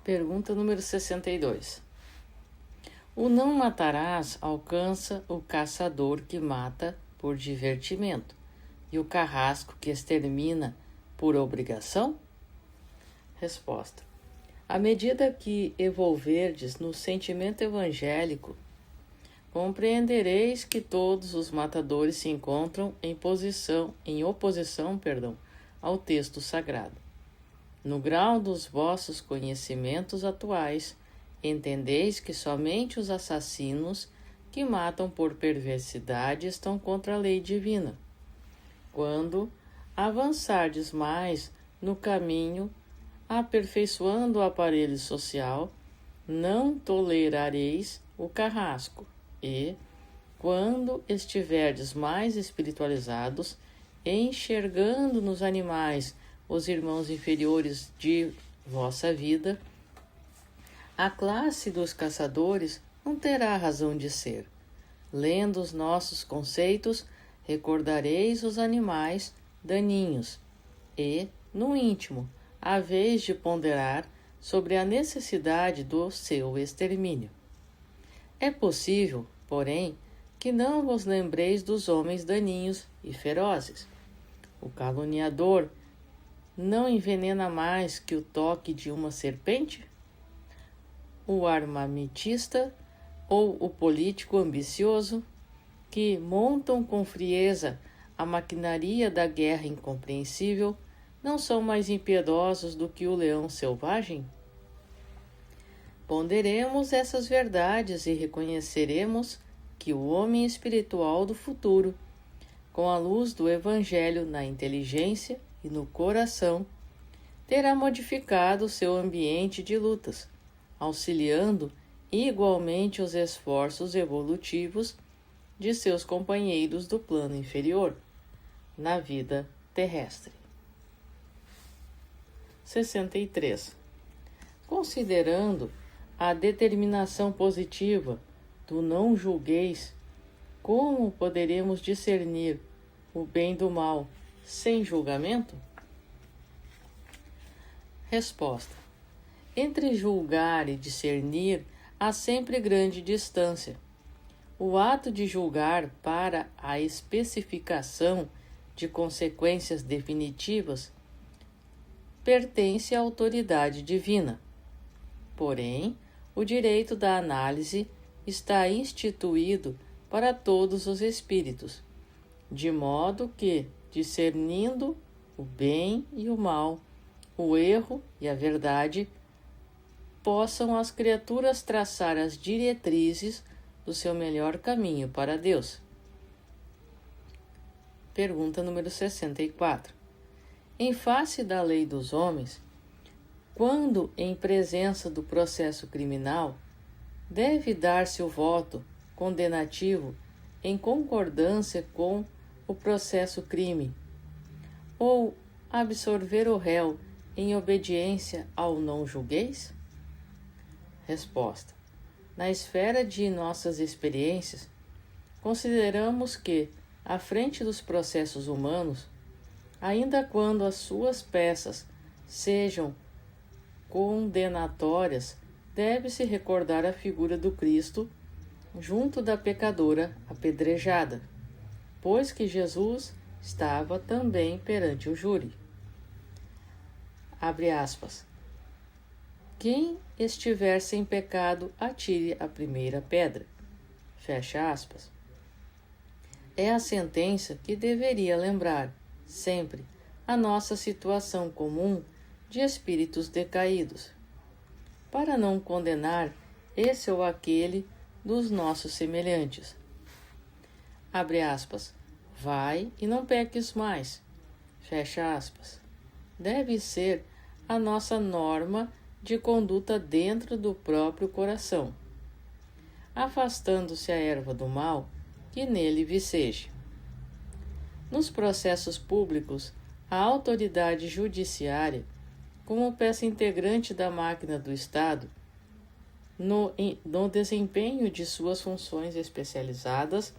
Pergunta número 62. O não matarás alcança o caçador que mata por divertimento e o carrasco que extermina por obrigação? Resposta. À medida que evolverdes no sentimento evangélico, compreendereis que todos os matadores se encontram em oposição, ao texto sagrado. No grau dos vossos conhecimentos atuais, entendeis que somente os assassinos que matam por perversidade estão contra a lei divina. Quando avançardes mais no caminho, aperfeiçoando o aparelho social, não tolerareis o carrasco e, quando estiverdes mais espiritualizados, enxergando nos animais os irmãos inferiores de vossa vida, a classe dos caçadores não terá razão de ser. Lendo os nossos conceitos, recordareis os animais daninhos e, no íntimo, haveis de ponderar sobre a necessidade do seu extermínio. É possível, porém, que não vos lembreis dos homens daninhos e ferozes. O caluniador não envenena mais que o toque de uma serpente? O armamentista ou o político ambicioso, que montam com frieza a maquinaria da guerra incompreensível, não são mais impiedosos do que o leão selvagem? Ponderemos essas verdades e reconheceremos que o homem espiritual do futuro, com a luz do Evangelho na inteligência e no coração, terá modificado seu ambiente de lutas, auxiliando igualmente os esforços evolutivos de seus companheiros do plano inferior, na vida terrestre. 63. Considerando a determinação positiva do não julgueis, como poderemos discernir o bem do mal sem julgamento? Resposta. Entre julgar e discernir há sempre grande distância. O ato de julgar para a especificação de consequências definitivas pertence à autoridade divina. Porém, o direito da análise está instituído para todos os espíritos, de modo que, discernindo o bem e o mal, o erro e a verdade, possam as criaturas traçar as diretrizes do seu melhor caminho para Deus. Pergunta número 64. Em face da lei dos homens, quando em presença do processo criminal, deve dar-se o voto condenativo em concordância com o processo crime, ou absorver o réu em obediência ao não julgueis? Resposta. Na esfera de nossas experiências, consideramos que, à frente dos processos humanos, ainda quando as suas peças sejam condenatórias, deve-se recordar a figura do Cristo junto da pecadora apedrejada, pois que Jesus estava também perante o júri. Abre aspas. Quem estiver sem pecado, atire a primeira pedra. Fecha aspas. É a sentença que deveria lembrar, sempre, a nossa situação comum de espíritos decaídos, para não condenar esse ou aquele dos nossos semelhantes. Abre aspas. Vai e não peques mais. Fecha aspas. Deve ser a nossa norma de conduta dentro do próprio coração, afastando-se a erva do mal que nele viceje. Nos processos públicos, a autoridade judiciária, como peça integrante da máquina do Estado, no desempenho de suas funções especializadas,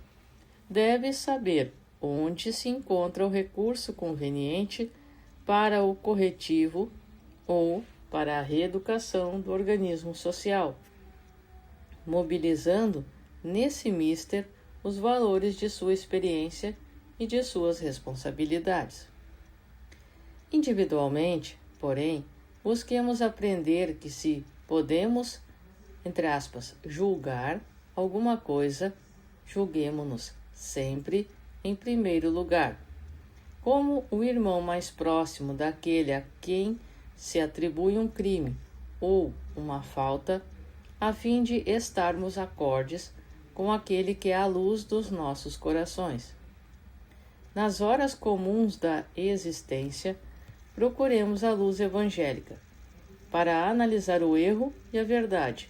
deve saber onde se encontra o recurso conveniente para o corretivo ou para a reeducação do organismo social, mobilizando nesse mister os valores de sua experiência e de suas responsabilidades. Individualmente, porém, busquemos aprender que se podemos, entre aspas, julgar alguma coisa, julguemo-nos sempre em primeiro lugar, como o irmão mais próximo daquele a quem se atribui um crime ou uma falta, a fim de estarmos acordes com aquele que é a luz dos nossos corações. Nas horas comuns da existência, procuremos a luz evangélica, para analisar o erro e a verdade,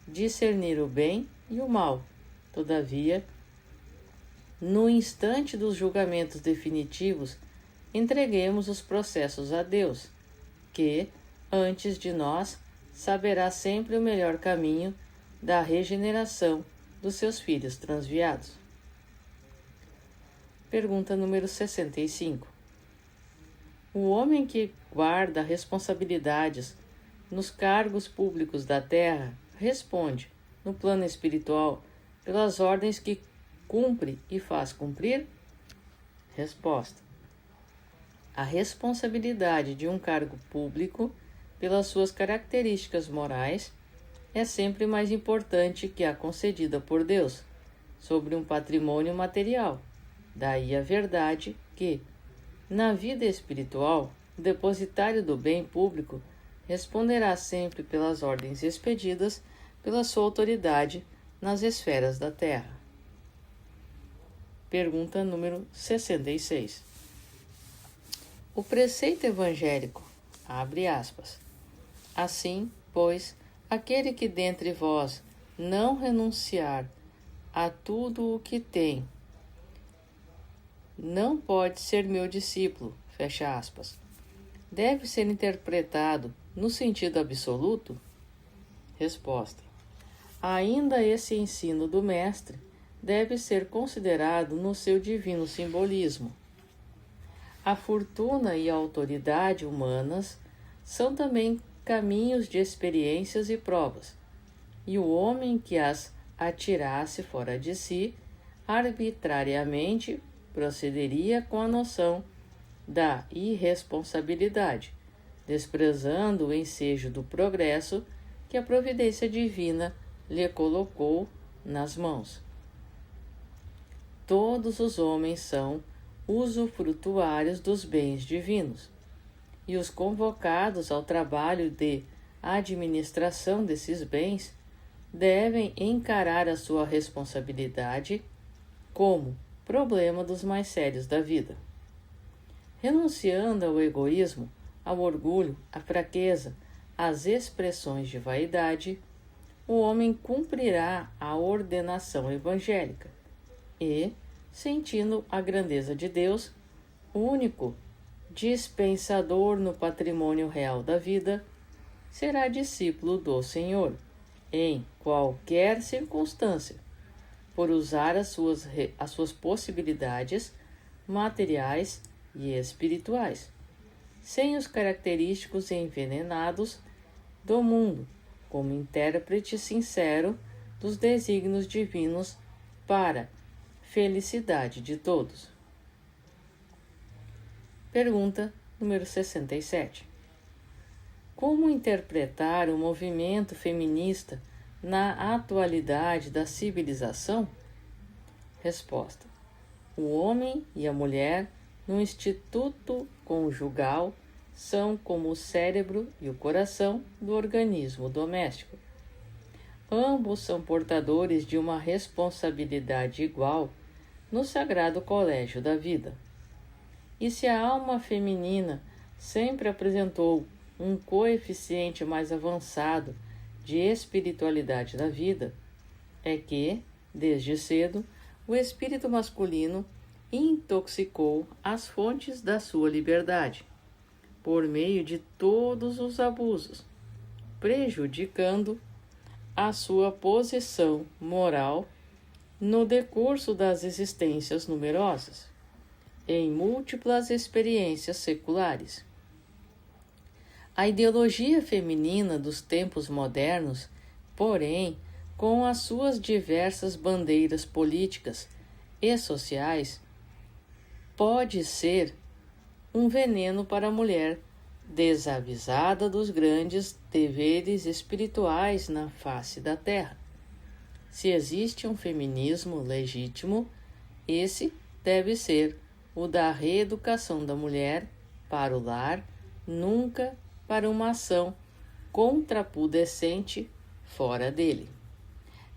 discernir o bem e o mal. Todavia, no instante dos julgamentos definitivos, entreguemos os processos a Deus, que, antes de nós, saberá sempre o melhor caminho da regeneração dos seus filhos transviados. Pergunta número 65. O homem que guarda responsabilidades nos cargos públicos da terra responde, no plano espiritual, pelas ordens que cumpre e faz cumprir? Resposta. A responsabilidade de um cargo público, pelas suas características morais, é sempre mais importante que a concedida por Deus sobre um patrimônio material. Daí a verdade que, na vida espiritual, o depositário do bem público responderá sempre pelas ordens expedidas pela sua autoridade nas esferas da terra. Pergunta número 66. O preceito evangélico, abre aspas, assim, pois, aquele que dentre vós não renunciar a tudo o que tem, não pode ser meu discípulo, fecha aspas. Deve ser interpretado no sentido absoluto? Resposta. Ainda esse ensino do mestre deve ser considerado no seu divino simbolismo. A fortuna e a autoridade humanas são também caminhos de experiências e provas, e o homem que as atirasse fora de si, arbitrariamente procederia com a noção da irresponsabilidade, desprezando o ensejo do progresso que a providência divina lhe colocou nas mãos. Todos os homens são usufrutuários dos bens divinos, e os convocados ao trabalho de administração desses bens devem encarar a sua responsabilidade como problema dos mais sérios da vida. Renunciando ao egoísmo, ao orgulho, à fraqueza, às expressões de vaidade, o homem cumprirá a ordenação evangélica e, sentindo a grandeza de Deus, único dispensador no patrimônio real da vida, será discípulo do Senhor, em qualquer circunstância, por usar as suas possibilidades materiais e espirituais, sem os característicos envenenados do mundo, como intérprete sincero dos desígnios divinos para felicidade de todos. Pergunta número 67. Como interpretar o movimento feminista na atualidade da civilização? Resposta. O homem e a mulher no instituto conjugal são como o cérebro e o coração do organismo doméstico. Ambos são portadores de uma responsabilidade igual no sagrado colégio da vida. E se a alma feminina sempre apresentou um coeficiente mais avançado de espiritualidade da vida, é que, desde cedo, o espírito masculino intoxicou as fontes da sua liberdade, por meio de todos os abusos, prejudicando a sua posição moral no decurso das existências numerosas, em múltiplas experiências seculares. A ideologia feminina dos tempos modernos, porém, com as suas diversas bandeiras políticas e sociais, pode ser um veneno para a mulher desavisada dos grandes deveres espirituais na face da terra. Se existe um feminismo legítimo, esse deve ser o da reeducação da mulher para o lar, nunca para uma ação contrapudecente fora dele.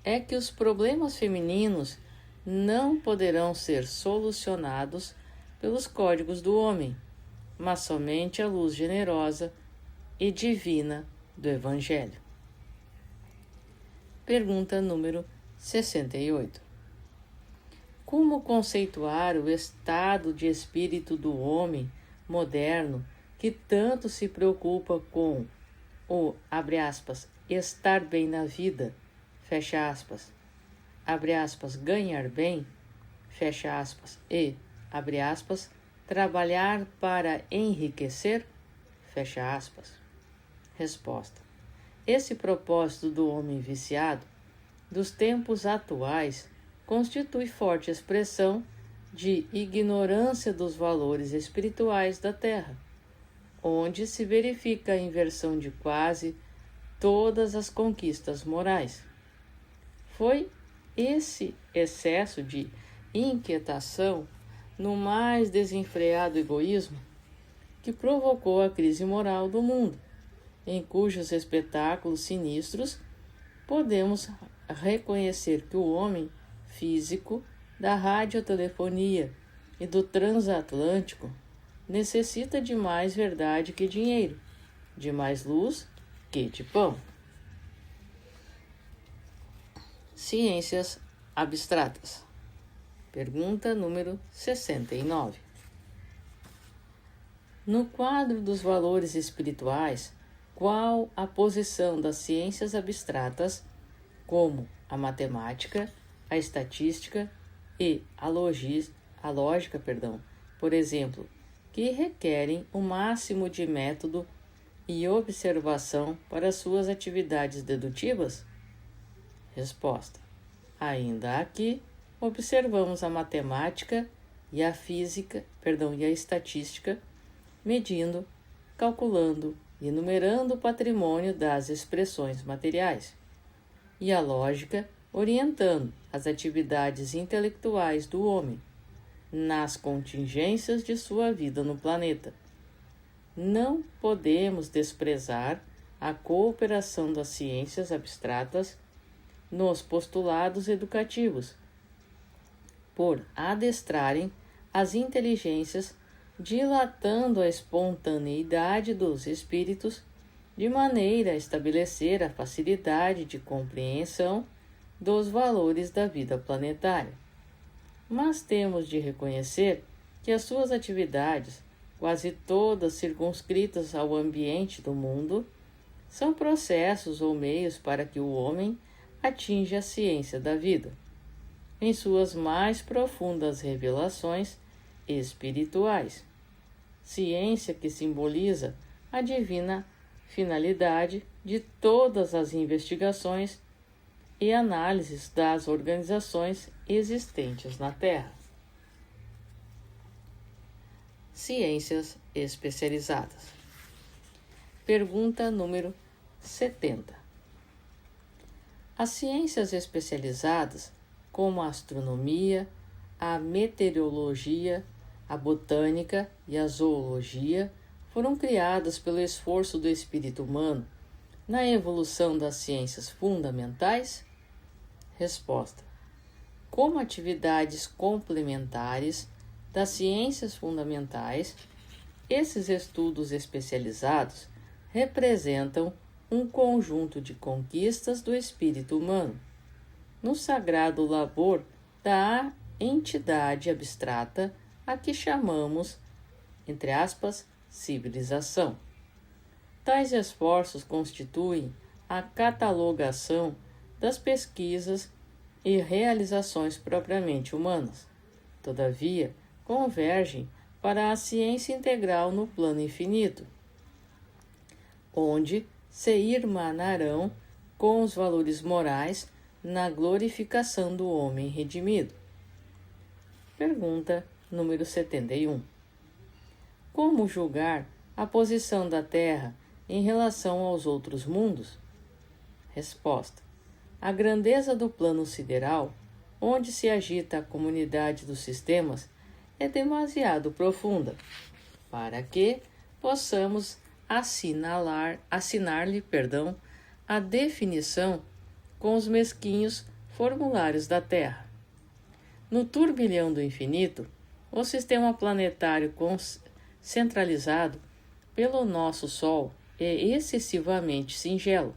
É que os problemas femininos não poderão ser solucionados pelos códigos do homem, mas somente à luz generosa e divina do Evangelho. Pergunta número 68. Como conceituar o estado de espírito do homem moderno que tanto se preocupa com o, abre aspas, estar bem na vida, fecha aspas, abre aspas, ganhar bem, fecha aspas, e, abre aspas, trabalhar para enriquecer, fecha aspas? Resposta. Esse propósito do homem viciado dos tempos atuais constitui forte expressão de ignorância dos valores espirituais da Terra, onde se verifica a inversão de quase todas as conquistas morais. Foi esse excesso de inquietação no mais desenfreado egoísmo que provocou a crise moral do mundo, em cujos espetáculos sinistros podemos reconhecer que o homem físico da radiotelefonia e do transatlântico necessita de mais verdade que dinheiro, de mais luz que de pão. Ciências abstratas. Pergunta número 69. No quadro dos valores espirituais, qual a posição das ciências abstratas, como a matemática, a estatística e a lógica, por exemplo, que requerem o máximo de método e observação para suas atividades dedutivas? Resposta. Ainda aqui, observamos a matemática e a física, e a estatística, medindo, calculando e enumerando o patrimônio das expressões materiais, e a lógica orientando as atividades intelectuais do homem nas contingências de sua vida no planeta. Não podemos desprezar a cooperação das ciências abstratas nos postulados educativos, por adestrarem as inteligências, dilatando a espontaneidade dos espíritos, de maneira a estabelecer a facilidade de compreensão dos valores da vida planetária. Mas temos de reconhecer que as suas atividades, quase todas circunscritas ao ambiente do mundo, são processos ou meios para que o homem atinja a ciência da vida, em suas mais profundas revelações espirituais. Ciência que simboliza a divina finalidade de todas as investigações e análises das organizações existentes na Terra. Ciências especializadas. Pergunta número 70. As ciências especializadas, como a astronomia, a meteorologia, a botânica e a zoologia, foram criadas pelo esforço do espírito humano na evolução das ciências fundamentais? Resposta. Como atividades complementares das ciências fundamentais, esses estudos especializados representam um conjunto de conquistas do espírito humano, no sagrado labor da entidade abstrata a que chamamos, entre aspas, civilização. Tais esforços constituem a catalogação das pesquisas e realizações propriamente humanas. Todavia, convergem para a ciência integral no plano infinito. onde se irmanarão com os valores morais na glorificação do homem redimido. Pergunta número 71. Como julgar a posição da Terra em relação aos outros mundos? Resposta: a grandeza do plano sideral, onde se agita a comunidade dos sistemas, é demasiado profunda para que possamos assinar-lhe a definição com os mesquinhos formulários da Terra. No turbilhão do infinito, o sistema planetário centralizado pelo nosso Sol é excessivamente singelo,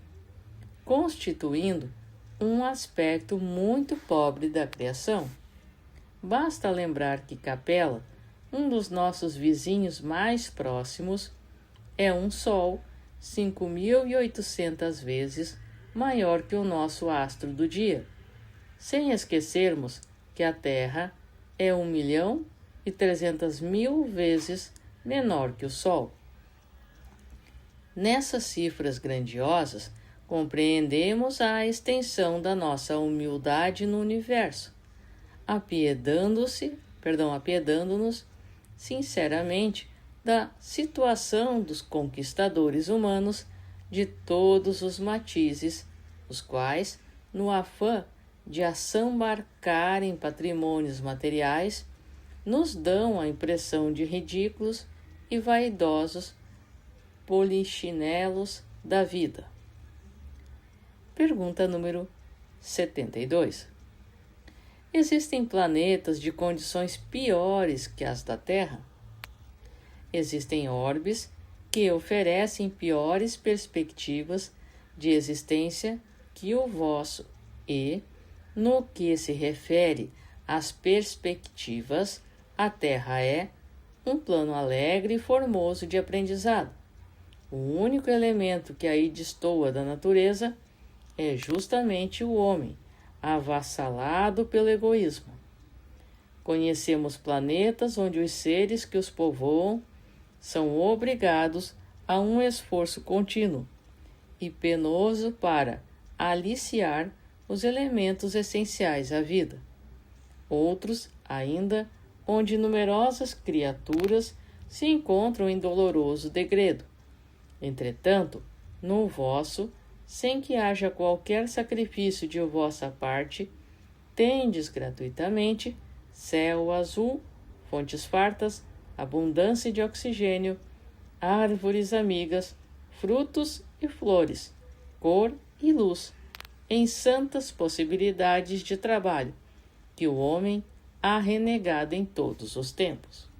constituindo um aspecto muito pobre da criação. Basta lembrar que Capela, um dos nossos vizinhos mais próximos, é um Sol 5.800 vezes maior que o nosso astro do dia, sem esquecermos que a Terra é 1.300.000 vezes menor que o Sol. Nessas cifras grandiosas, compreendemos a extensão da nossa humildade no universo, apiedando-nos sinceramente da situação dos conquistadores humanos de todos os matizes, os quais, no afã de assambarcar em patrimônios materiais, nos dão a impressão de ridículos e vaidosos polichinelos da vida. Pergunta número 72. Existem planetas de condições piores que as da Terra? Existem orbes que oferecem piores perspectivas de existência que o vosso e, no que se refere às perspectivas, a Terra é um plano alegre e formoso de aprendizado. O único elemento que aí destoa da natureza é justamente o homem, avassalado pelo egoísmo. Conhecemos planetas onde os seres que os povoam são obrigados a um esforço contínuo e penoso para aliciar os elementos essenciais à vida. Outros, ainda, onde numerosas criaturas se encontram em doloroso degredo. Entretanto, no vosso, sem que haja qualquer sacrifício de vossa parte, tendes gratuitamente céu azul, fontes fartas, abundância de oxigênio, árvores amigas, frutos e flores, cor e luz, em santas possibilidades de trabalho, que o homem há renegado em todos os tempos.